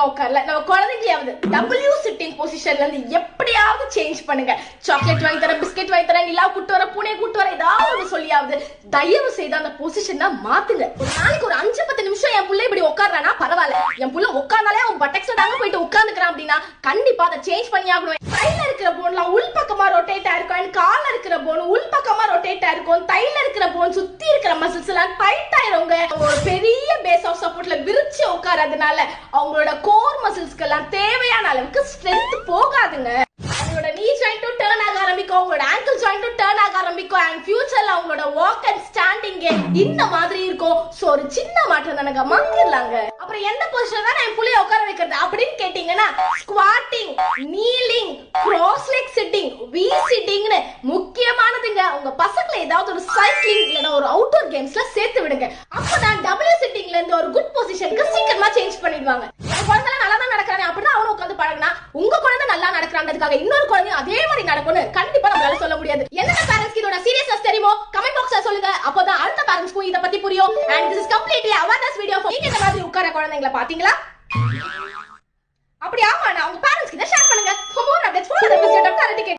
உட்காரல. நம்ம குழந்தைங்களையாவது W sitting பொசிஷன்ல இருந்து எப்படியாவது சேஞ்ச் பண்ணுங்க. சாக்லேட் வாங்கி தரேன், பிஸ்கெட் வாங்கி தரேன், நிலா கூட்டு வர, பூனை கூட்டு வர, ஏதாவது ஒரு சொல்லியாவது தயவு செய்து அந்த பொசிஷன் மாத்துங்க. ஒரு நாளைக்கு ஒரு 5-10 நிமிஷம் என் புள்ள இப்படி உட்கார்றானா பரவாயில்ல. என் புள்ள உட்கார்ந்தாலே அவன் பட்டெக்ஸ்ல தாங்க போயிட்டு உட்கார்ந்துக்கிறான் அப்படின்னா கண்டிப்பா அதை சேஞ்ச் பண்ணி ஆகணும். கையில இருக்கிற போன்லாம் உள் பக்கமா ரொட்டேட் ஆயிருக்கும், கால இருக்கிற போன் உள் பக்கமா ரொட்டேட் ஆயிருக்கும், தைல இருக்கிற போன் சுத்தி இருக்கிற மசில்ஸ் எல்லாம் டைட் ஆயிருங்க. ஒரு பெரிய பேஸ் ஆஃப் சப்போர்ட்ல விரிச்சு உட்காரதுனால அவங்களோட கோர் மசில்ஸ்க்கு எல்லாம் தேவையான அளவுக்கு ஸ்ட்ரென்த் போகாதுங்க. அவங்களோட நீ ஜாயிண்ட் டர்ன் ஆக ஆரம்பிக்கும், அவங்களோட ஆங்கிள் ஜாயிண்ட் டர்ன் ஆக ஆரம்பிக்கும். அண்ட் ஃபியூச்சர்ல அவங்களோட வாக் அண்ட் ஸ்டாண்டிங் இந்த மாதிரி இருக்கும். சோ ஒரு சின்ன மாற்றம் தானங்க மாத்திரலாங்க. அப்புறம் எந்த பொசிஷன்ல தான் நான் புள்ளைய உட்கார வைக்கிறது அப்படின்னு கேட்டீங்கன்னா squatting, kneeling, cross leg sitting, V சிட்டிங்னு முக்கியமானதுங்க. உங்க பசங்களை ஏதாவது ஒரு சைக்கிளிங் இல்லனா ஒரு அவுட்டோர் கேம்ஸ்ல சேர்த்து விடுங்க. அப்பதான் டபிள்யூ சிட்டிங்ல இருந்து ஒரு குட் பொசிஷனுக்கு சீக்கிரமா சேஞ்ச் பண்ணிடுவாங்க. குழந்தை நல்லா தான் நடக்கிறானே அப்படின்னா அவனும் உட்காந்து பழகினா உங்க குழந்தை நல்லா நடக்கிறான்றதுக்காக இன்னொரு குழந்தையும் அதே மாதிரி நடக்கும்னு கண்டிப்பா நம்மளால சொல்ல முடியாது. என்னென்ன பேரண்ட்ஸ்க்கு இதோட சீரியஸ்னஸ் தெரியுமோ கமெண்ட் பாக்ஸ்ல சொல்லுங்க. அப்பதான் அடுத்த பேரண்ட்ஸ்க்கும் இத பத்தி புரியும். And this is completely awareness video for நீங்க இந்த மாதிரி உட்கார குழந்தைகளை பாத்தீங்களா? அப்படி ஆமா நான் உங்க பேரண்ட்ஸ்க்கு இத ஷேர் பண்ணுங்க. For more updates follow the episode of Karate Kid.